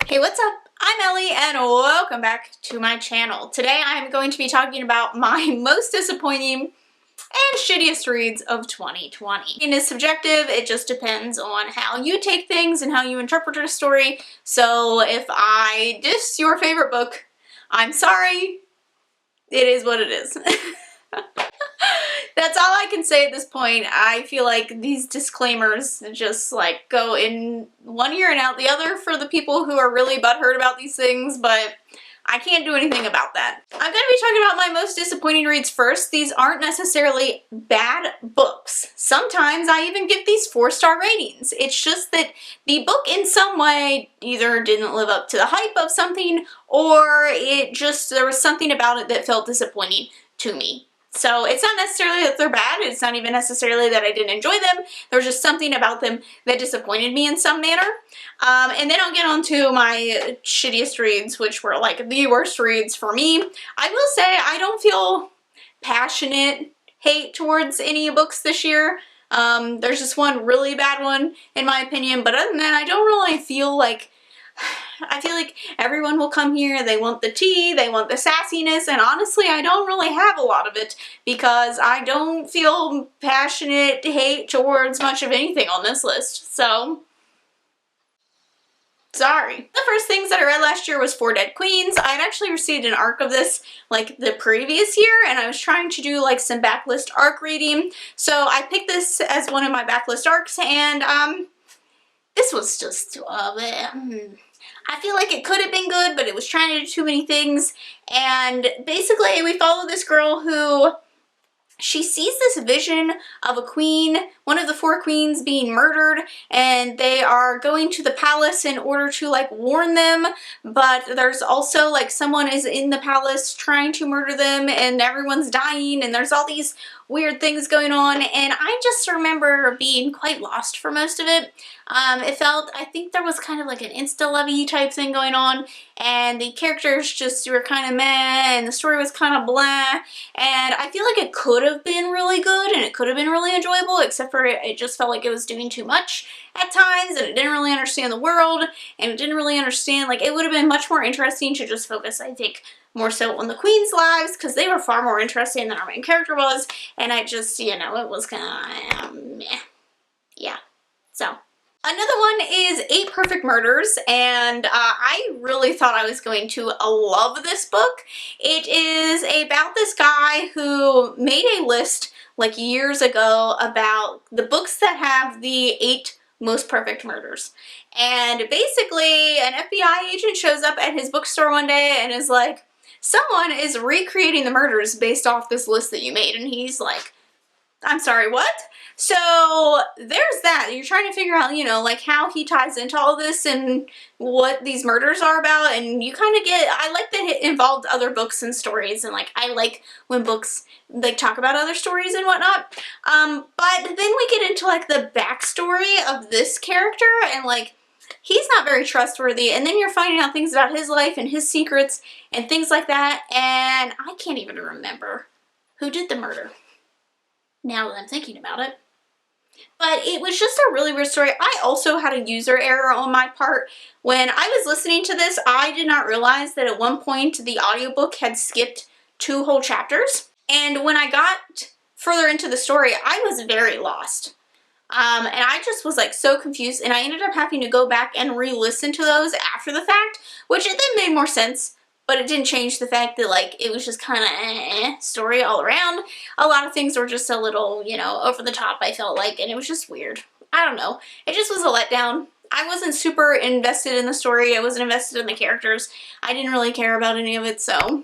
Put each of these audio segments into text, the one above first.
Hey, what's up? I'm Ellie and welcome back to my channel. Today I'm going to be talking about my most disappointing and shittiest reads of 2020. It is subjective, it just depends on how you take things and how you interpret a story. So if I diss your favorite book, I'm sorry. It is what it is. That's all I can say at this point. I feel like these disclaimers just like go in one ear and out the other for the people who are really butthurt about these things, but I can't do anything about that. I'm going to be talking about my most disappointing reads first. These aren't necessarily bad books. Sometimes I even give these 4-star ratings. It's just that the book in some way either didn't live up to the hype of something, or there was something about it that felt disappointing to me. So it's not necessarily that they're bad, it's not even necessarily that I didn't enjoy them, there was just something about them that disappointed me in some manner. And then I'll get on to my shittiest reads, which were like the worst reads for me. I will say I don't feel passionate hate towards any books this year. There's just one really bad one in my opinion, but other than that I don't really feel like I feel like everyone will come here, they want the tea, they want the sassiness, and honestly I don't really have a lot of it because I don't feel passionate hate towards much of anything on this list, so sorry. The first things that I read last year was Four Dead Queens. I had actually received an arc of this like the previous year and I was trying to do like some backlist arc reading, so I picked this as one of my backlist arcs and this was just I feel like it could have been good, but it was trying to do too many things. And basically we follow this girl who she sees this vision of a queen, one of the 4 queens being murdered, and they are going to the palace in order to like warn them, but there's also like someone is in the palace trying to murder them and everyone's dying and there's all these weird things going on, and I just remember being quite lost for most of it. I think there was kind of like an insta-lovey type thing going on, and the characters just were kind of meh, and the story was kind of blah, and I feel like it could have been really good, and it could have been really enjoyable, except for it just felt like it was doing too much at times, and it didn't really understand the world, and it didn't really understand, like, it would have been much more interesting to just focus, I think, more so on the queen's lives, because they were far more interesting than our main character was, and I just, you know, it was kind of meh. Yeah, so. Another one is 8 Perfect Murders, and I really thought I was going to love this book. It is about this guy who made a list like years ago about the books that have the 8 most perfect murders. And basically an FBI agent shows up at his bookstore one day and is like, someone is recreating the murders based off this list that you made. And he's like, I'm sorry, what? So there's that. You're trying to figure out, you know, like how he ties into all this and what these murders are about, and you kind of get, I like that it involved other books and stories, and like I like when books like talk about other stories and whatnot. But then we get into like the backstory of this character, and like he's not very trustworthy, and then you're finding out things about his life and his secrets and things like that, and I can't even remember who did the murder now that I'm thinking about it. But it was just a really weird story. I also had a user error on my part. When I was listening to this, I did not realize that at one point the audiobook had skipped 2 whole chapters. And when I got further into the story, I was very lost. And I just was like so confused, and I ended up having to go back and re-listen to those after the fact, which it then made more sense. But it didn't change the fact that, like, it was just kind of story all around. A lot of things were just a little, you know, over the top, I felt like, and it was just weird. I don't know. It just was a letdown. I wasn't super invested in the story. I wasn't invested in the characters. I didn't really care about any of it, so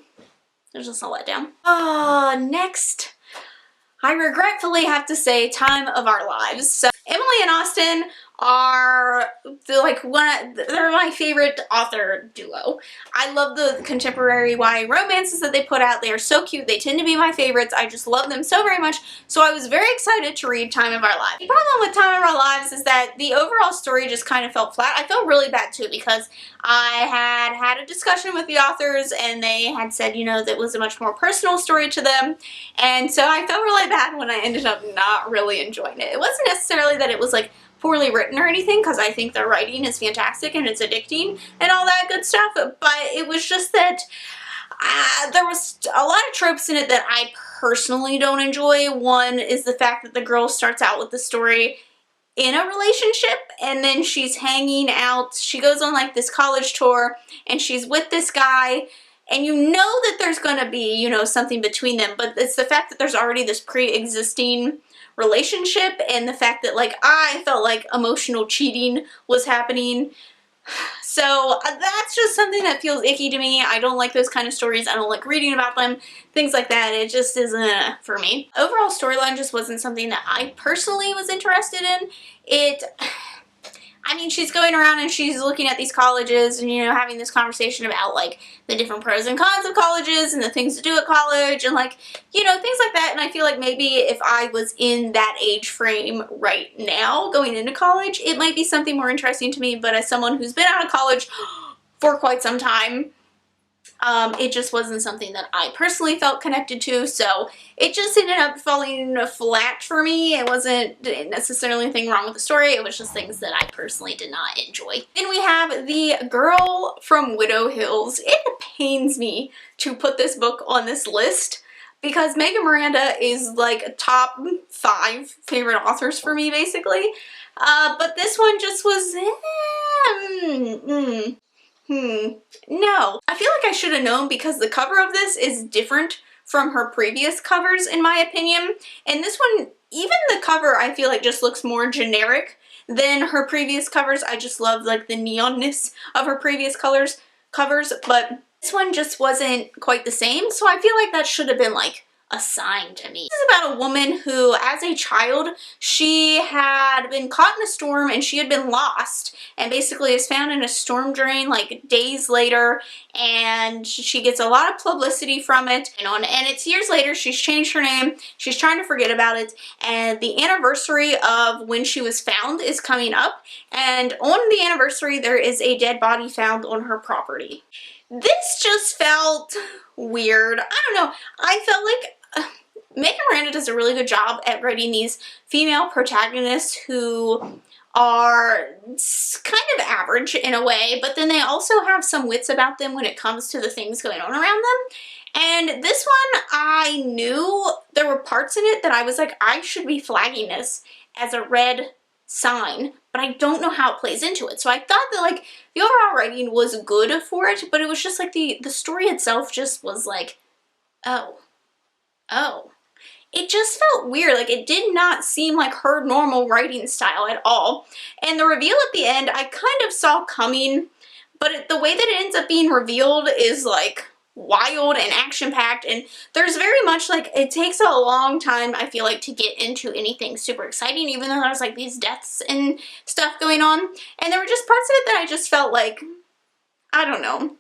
it was just a letdown. Next, I regretfully have to say Time of Our Lives. So Emily and Austin are they're my favorite author duo. I love the contemporary YA romances that they put out. They are so cute. They tend to be my favorites. I just love them so very much. So I was very excited to read Time of Our Lives. The problem with Time of Our Lives is that the overall story just kind of felt flat. I felt really bad too because I had a discussion with the authors and they had said, you know, that was a much more personal story to them. And so I felt really bad when I ended up not really enjoying it. It wasn't necessarily that it was like poorly written or anything, because I think the writing is fantastic and it's addicting and all that good stuff, but it was just that there was a lot of tropes in it that I personally don't enjoy. One is the fact that the girl starts out with the story in a relationship and then she's hanging out. She goes on like this college tour and she's with this guy and you know that there's gonna be, you know, something between them, but it's the fact that there's already this pre-existing relationship and the fact that like I felt like emotional cheating was happening. So that's just something that feels icky to me. I don't like those kind of stories. I don't like reading about them, things like that. It just isn't for me. Overall storyline just wasn't something that I personally was interested in. I mean, she's going around and she's looking at these colleges and, you know, having this conversation about, like, the different pros and cons of colleges and the things to do at college and, like, you know, things like that. And I feel like maybe if I was in that age frame right now going into college, it might be something more interesting to me. But as someone who's been out of college for quite some time, it just wasn't something that I personally felt connected to, so it just ended up falling flat for me. It wasn't necessarily anything wrong with the story, it was just things that I personally did not enjoy. Then we have The Girl from Widow Hills. It pains me to put this book on this list because Megan Miranda is like top 5 favorite authors for me, basically. But this one just was, no. I feel like I should have known because the cover of this is different from her previous covers in my opinion. And this one, even the cover I feel like just looks more generic than her previous covers. I just love like the neonness of her previous covers, but this one just wasn't quite the same. So I feel like that should have been like a sign to me. This is about a woman who, as a child, she had been caught in a storm and she had been lost and basically is found in a storm drain like days later, and she gets a lot of publicity from it, and it's years later. She's changed her name, she's trying to forget about it, and the anniversary of when she was found is coming up, and on the anniversary there is a dead body found on her property. This just felt weird. I don't know, I felt like Megan Miranda does a really good job at writing these female protagonists who are kind of average in a way, but then they also have some wits about them when it comes to the things going on around them. And this one, I knew there were parts in it that I was like, I should be flagging this as a red sign, but I don't know how it plays into it. So I thought that like the overall writing was good for it, but it was just like the story itself just was like, oh. It just felt weird. Like it did not seem like her normal writing style at all. And the reveal at the end, I kind of saw coming, but the way that it ends up being revealed is like wild and action-packed, and there's very much like, it takes a long time, I feel like, to get into anything super exciting, even though there's like these deaths and stuff going on. And there were just parts of it that I just felt like, I don't know,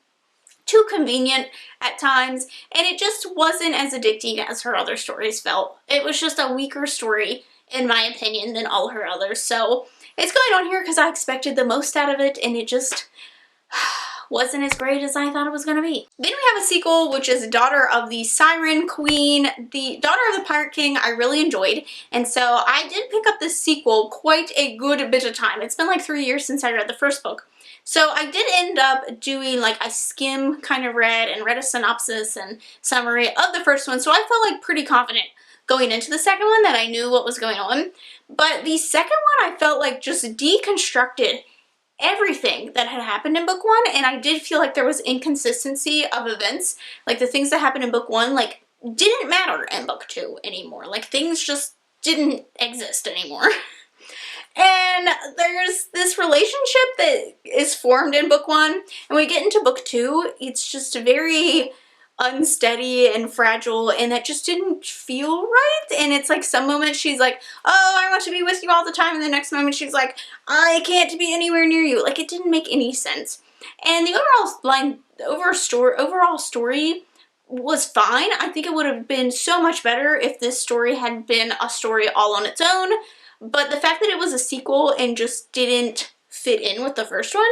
too convenient at times, and it just wasn't as addicting as her other stories felt. It was just a weaker story, in my opinion, than all her others. So it's going on here because I expected the most out of it, and it just wasn't as great as I thought it was going to be. Then we have a sequel, which is Daughter of the Siren Queen. The Daughter of the Pirate King I really enjoyed, and so I did pick up this sequel quite a good bit of time. It's been like 3 years since I read the first book. So I did end up doing like a skim kind of read a synopsis and summary of the first one. So I felt like pretty confident going into the second one that I knew what was going on. But the second one I felt like just deconstructed everything that had happened in book 1, and I did feel like there was inconsistency of events. Like the things that happened in book 1 like didn't matter in book 2 anymore. Like things just didn't exist anymore. And there's this relationship that is formed in book 1, and when we get into book 2, it's just very unsteady and fragile, and that just didn't feel right. And it's like some moments she's like, oh, I want to be with you all the time, and the next moment she's like, I can't be anywhere near you. Like it didn't make any sense. And the overall story was fine. I think it would have been so much better if this story had been a story all on its own. But the fact that it was a sequel and just didn't fit in with the first one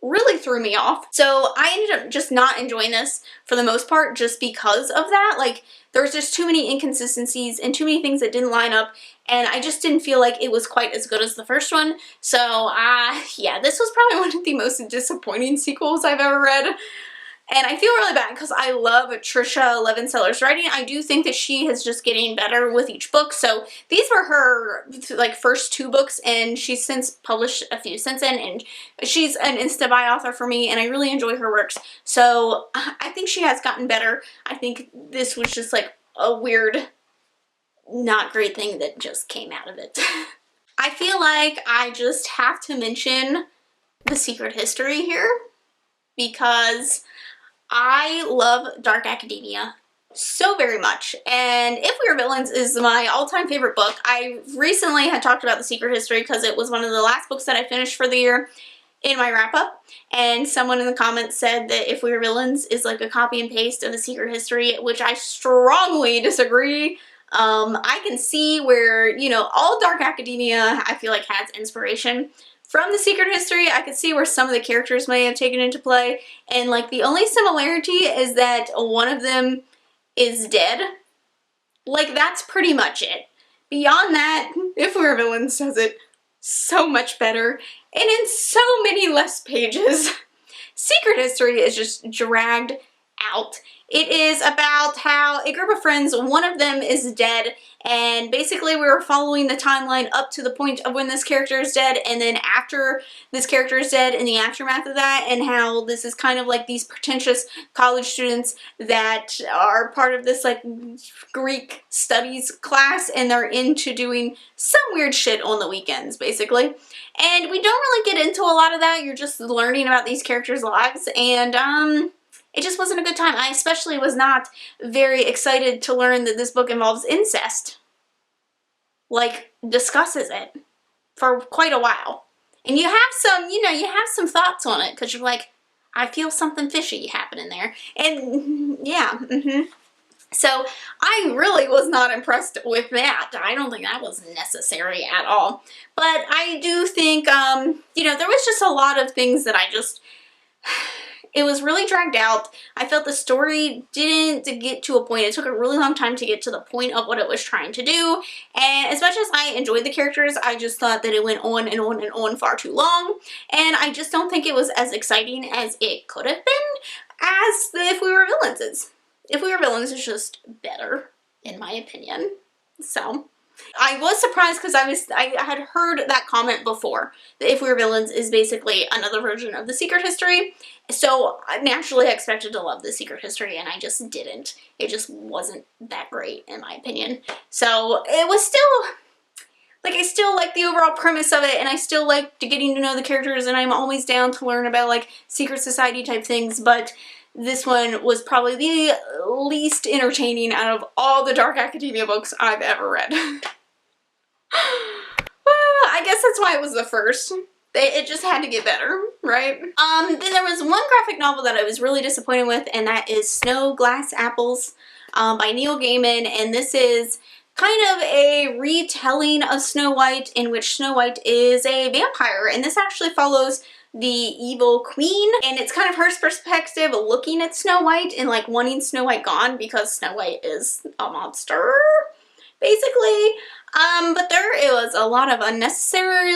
really threw me off. So I ended up just not enjoying this for the most part just because of that. Like there's just too many inconsistencies and too many things that didn't line up. and I just didn't feel like it was quite as good as the first one. So yeah, this was probably one of the most disappointing sequels I've ever read. And I feel really bad because I love Trisha Levenseller's writing. I do think that she is just getting better with each book. So these were her like first 2 books, and she's since published a few since then, and she's an insta-buy author for me, and I really enjoy her works. So I think she has gotten better. I think this was just like a weird, not great thing that just came out of it. I feel like I just have to mention The Secret History here because I love dark academia so very much, and If We Were Villains is my all-time favorite book. I recently had talked about The Secret History because it was one of the last books that I finished for the year in my wrap-up, and someone in the comments said that If We Were Villains is like a copy and paste of The Secret History, which I strongly disagree. I can see where, you know, all dark academia I feel like has inspiration from The Secret History. I could see where some of the characters may have taken into play, and like the only similarity is that one of them is dead. Like, that's pretty much it. Beyond that, If We Were Villains does it so much better and in so many less pages. Secret History is just dragged out. It is about how a group of friends, one of them is dead, and basically we were following the timeline up to the point of when this character is dead, and then after this character is dead, in the aftermath of that, and how this is kind of like these pretentious college students that are part of this like Greek studies class, and they're into doing some weird shit on the weekends, basically. And we don't really get into a lot of that. You're just learning about these characters' lives, and it just wasn't a good time. I especially was not very excited to learn that this book involves incest. Like, discusses it for quite a while. And you have some, you know, you have some thoughts on it because you're like, I feel something fishy happening there. And yeah, So I really was not impressed with that. I don't think that was necessary at all. But I do think, you know, there was just a lot of things that I just... It was really dragged out. I felt the story didn't get to a point. It took a really long time to get to the point of what it was trying to do. And as much as I enjoyed the characters, I just thought that it went on and on and on far too long. And I just don't think it was as exciting as it could have been as the If We Were Villains is. If We Were Villains is just better, in my opinion. So... I was surprised because I had heard that comment before, that If We Were Villains is basically another version of The Secret History. So I naturally expected to love The Secret History, and I just didn't. It just wasn't that great, in my opinion. So it was still, like, I still like the overall premise of it, and I still like getting to know the characters, and I'm always down to learn about, like, secret society type things, but this one was probably the least entertaining out of all the dark academia books I've ever read. I guess that's why it was the first. It just had to get better, right? Then there was one graphic novel that I was really disappointed with, and that is Snow Glass Apples by Neil Gaiman, and this is kind of a retelling of Snow White, in which Snow White is a vampire, and this actually follows the evil queen, and it's kind of her perspective looking at Snow White and like wanting Snow White gone because Snow White is a monster, basically. But there was a lot of unnecessary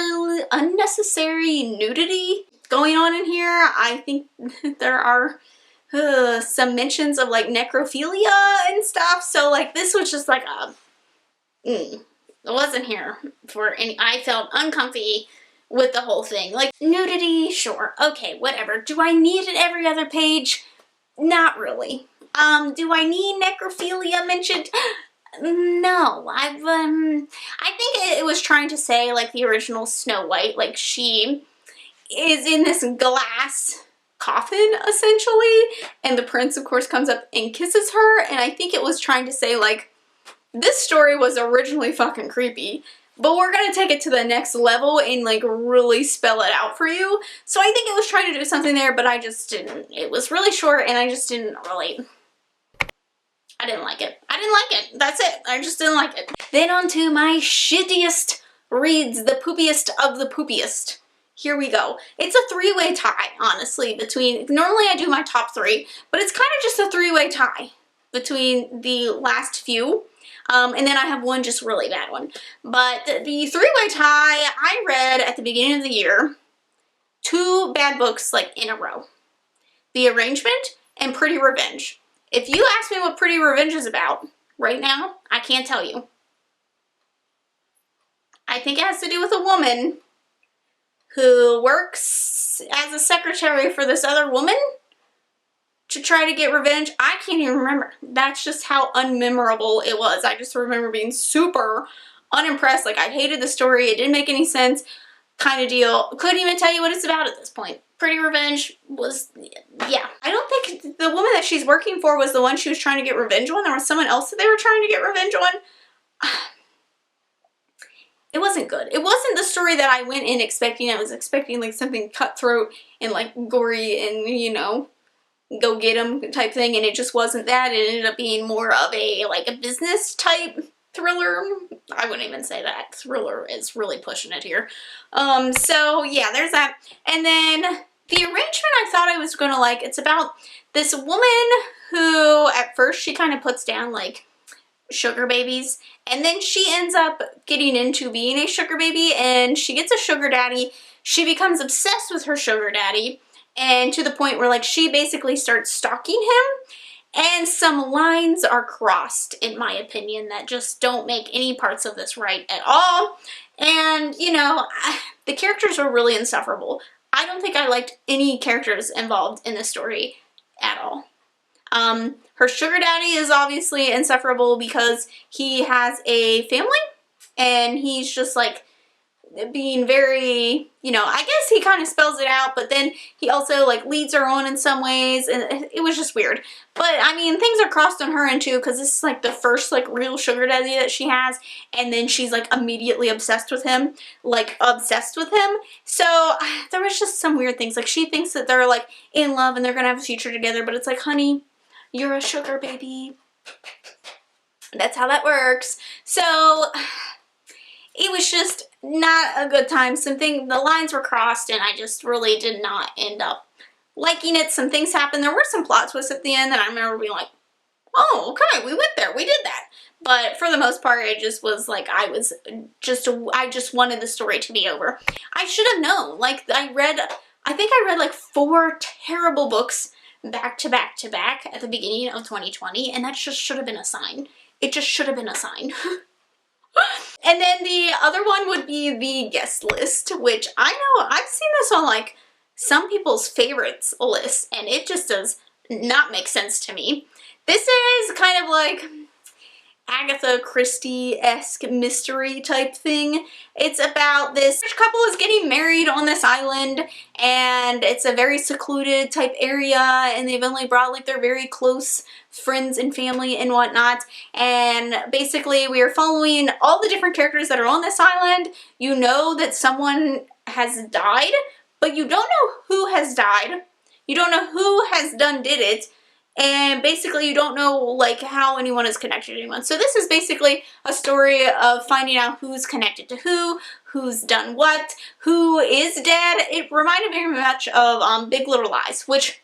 nudity going on in here. I think there are some mentions of like necrophilia and stuff, so like this was just like a it wasn't here for any. I felt uncomfy with the whole thing. Like, nudity, sure, okay, whatever. Do I need it every other page? Not really. Do I need necrophilia mentioned? No. I think it was trying to say, like, the original Snow White, like, she is in this glass coffin, essentially, and the prince, of course, comes up and kisses her, and I think it was trying to say, like, this story was originally fucking creepy, but we're gonna take it to the next level and like really spell it out for you. So I think it was trying to do something there, but I just didn't. It was really short and I just didn't really, I didn't like it. I didn't like it. That's it. I just didn't like it. Then on to my shittiest reads, the poopiest of the poopiest. Here we go. It's a three-way tie, honestly, between, normally I do my top 3, but it's kind of just a three-way tie between the last few. And then I have one just really bad one. But the three-way tie, I read at the beginning of the year 2 bad books like in a row. The Arrangement and Pretty Revenge. If you ask me what Pretty Revenge is about right now, I can't tell you. I think it has to do with a woman who works as a secretary for this other woman to try to get revenge. I can't even remember. That's just how unmemorable it was. I just remember being super unimpressed. Like, I hated the story. It didn't make any sense, kind of deal. Couldn't even tell you what it's about at this point. Pretty Revenge was, yeah. I don't think the woman that she's working for was the one she was trying to get revenge on. There was someone else that they were trying to get revenge on. It wasn't good. It wasn't the story that I went in expecting. I was expecting like something cutthroat and like gory and, you know, go get 'em type thing, and it just wasn't that. It ended up being more of a like a business type thriller. I wouldn't even say that. Thriller is really pushing it here. So yeah, there's that. And then The Arrangement I thought I was gonna like. It's about this woman who at first she kind of puts down like sugar babies, and then she ends up getting into being a sugar baby, and she gets a sugar daddy. She becomes obsessed with her sugar daddy, and to the point where like she basically starts stalking him, and some lines are crossed, in my opinion, that just don't make any parts of this right at all. And, you know, the characters were really insufferable. I don't think I liked any characters involved in this story at all. Her sugar daddy is obviously insufferable because he has a family, and he's just like being very, you know, I guess he kind of spells it out, but then he also like leads her on in some ways, and it was just weird. But I mean, things are crossed on her end too, because this is like the first like real sugar daddy that she has, and then she's like immediately obsessed with him, So there was just some weird things. Like, she thinks that they're like in love and they're gonna have a future together, but it's like, honey, you're a sugar baby. That's how that works. So it was just not a good time. The lines were crossed, and I just really did not end up liking it. Some things happened. There were some plot twists at the end that I remember being like, oh, okay, we went there, we did that. But for the most part, it just was like, I just wanted the story to be over. I should have known. Like, I think I read like 4 terrible books back to back to back at the beginning of 2020, and that just should have been a sign. It just should have been a sign. And then the other one would be the guest list, which I know I've seen this on like some people's favorites list, and it just does not make sense to me. This is kind of like Agatha Christie-esque mystery type thing. It's about this couple is getting married on this island, and it's a very secluded type area, and they've only brought like their very close friends and family and whatnot. And basically we are following all the different characters that are on this island. You know that someone has died, but you don't know who has died. You don't know who has did it. And basically you don't know like how anyone is connected to anyone. So this is basically a story of finding out who's connected to who's done what, who is dead. It reminded me very much of Big Little Lies, which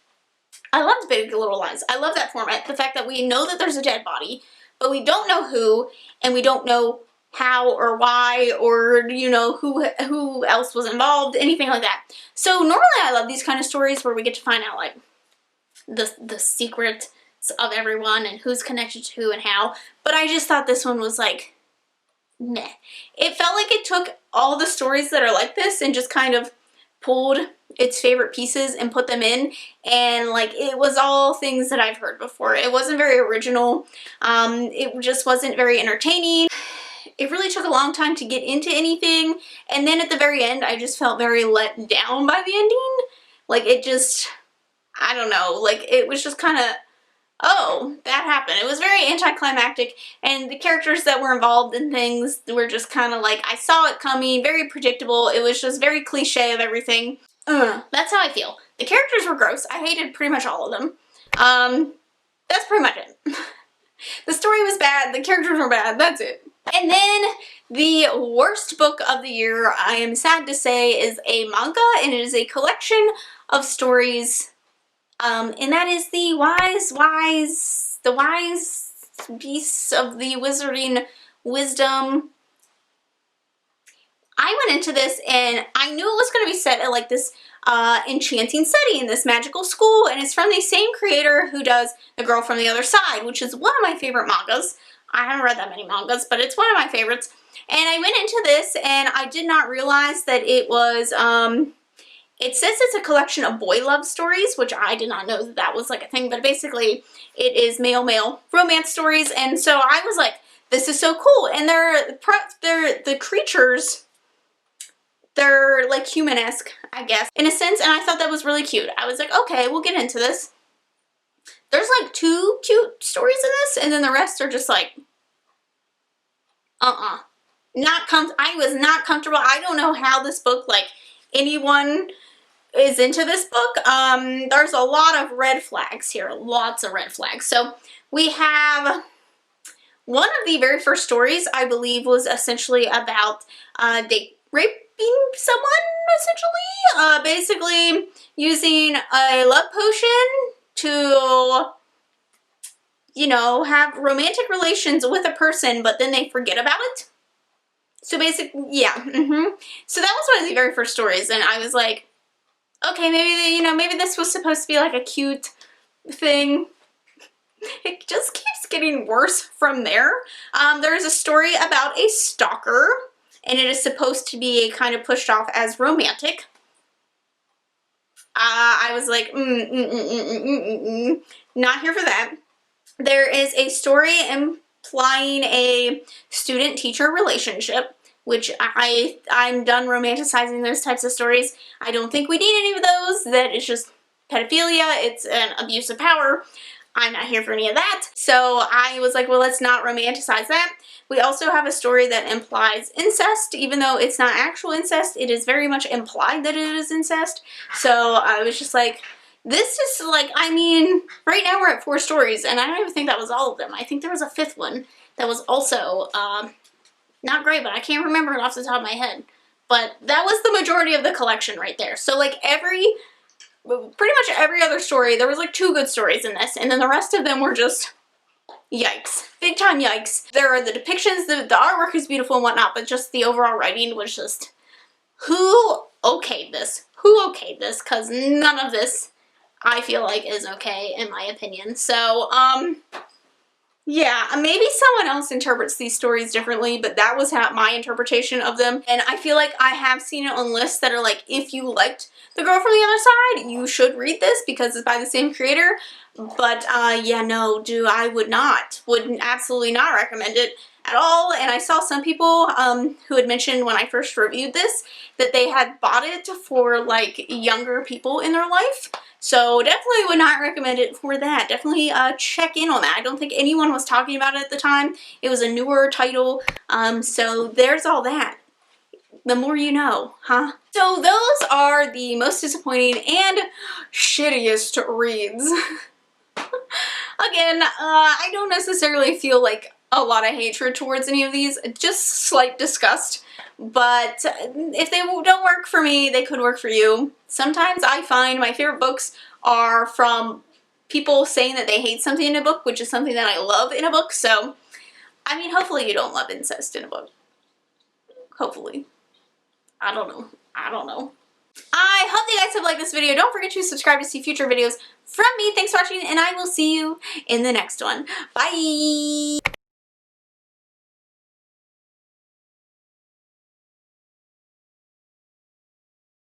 I loved Big Little Lies. I love that format. The fact that we know that there's a dead body, but we don't know who, and we don't know how or why, or, you know, who else was involved, anything like that. So normally I love these kind of stories where we get to find out like the secrets of everyone and who's connected to who and how, but I just thought this one was like, meh. It felt like it took all the stories that are like this and just kind of pulled its favorite pieces and put them in, and like it was all things that I've heard before. It wasn't very original. It just wasn't very entertaining. It really took a long time to get into anything, and then at the very end I just felt very let down by the ending. Like, it just, I don't know, like it was just kind of, oh, that happened. It was very anticlimactic, and the characters that were involved in things were just kind of like, I saw it coming, very predictable. It was just very cliche of everything. That's how I feel. The characters were gross. I hated pretty much all of them. That's pretty much it. The story was bad, the characters were bad, that's it. And then the worst book of the year, I am sad to say, is a manga, and it is a collection of stories, and that is the Wise beasts of the wizarding wisdom. I went into this and I knew it was going to be set at like this enchanting setting, this magical school, and it's from the same creator who does The Girl from the Other Side, which is one of my favorite mangas. I haven't read that many mangas, but it's one of my favorites. And I went into this and I did not realize that it was, it says it's a collection of boy love stories, which I did not know that that was like a thing, but basically it is male-male romance stories. And so I was like, this is so cool. And they're the creatures, they're like human-esque, I guess, in a sense, and I thought that was really cute. I was like, okay, we'll get into this. There's like 2 cute stories in this, and then the rest are just like, I was not comfortable. I don't know how this book, like, anyone is into this book. There's a lot of red flags here, lots of red flags. So we have one of the very first stories, I believe, was essentially about raping someone, essentially. Basically using a love potion to, you know, have romantic relations with a person, but then they forget about it. So basically, yeah. So that was one of the very first stories, and I was like, okay, maybe maybe this was supposed to be like a cute thing. It just keeps getting worse from there. There is a story about a stalker, and it is supposed to be kind of pushed off as romantic. I was like, not here for that. There is a story implying a student-teacher relationship, which I'm done romanticizing those types of stories. I don't think we need any of those. That is just pedophilia. It's an abuse of power. I'm not here for any of that. So I was like, well, let's not romanticize that. We also have a story that implies incest. Even though it's not actual incest, it is very much implied that it is incest. So I was just like, this is like, I mean, right now we're at 4 stories, and I don't even think that was all of them. I think there was a 5th one that was also not great, but I can't remember it off the top of my head. But that was the majority of the collection right there. So like pretty much every other story, there was like 2 good stories in this, and then the rest of them were just yikes. Big time yikes. There are the depictions, the artwork is beautiful and whatnot, but just the overall writing was just, who okayed this? Who okayed this? Because none of this, I feel like, is okay, in my opinion. So, yeah, maybe someone else interprets these stories differently, but that was my interpretation of them. And I feel like I have seen it on lists that are like, if you liked The Girl from the Other Side, you should read this because it's by the same creator. But yeah, no, I would absolutely not recommend it at all. And I saw some people who had mentioned when I first reviewed this that they had bought it for like younger people in their life. So definitely would not recommend it for that. Definitely check in on that. I don't think anyone was talking about it at the time. It was a newer title. So there's all that. The more you know, huh? So those are the most disappointing and shittiest reads. Again, I don't necessarily feel like a lot of hatred towards any of these, just slight disgust. But if they don't work for me, they could work for you. Sometimes I find my favorite books are from people saying that they hate something in a book, which is something that I love in a book. So, I mean, hopefully you don't love incest in a book. Hopefully. I don't know. I don't know. I hope you guys have liked this video. Don't forget to subscribe to see future videos from me. Thanks for watching, and I will see you in the next one. Bye!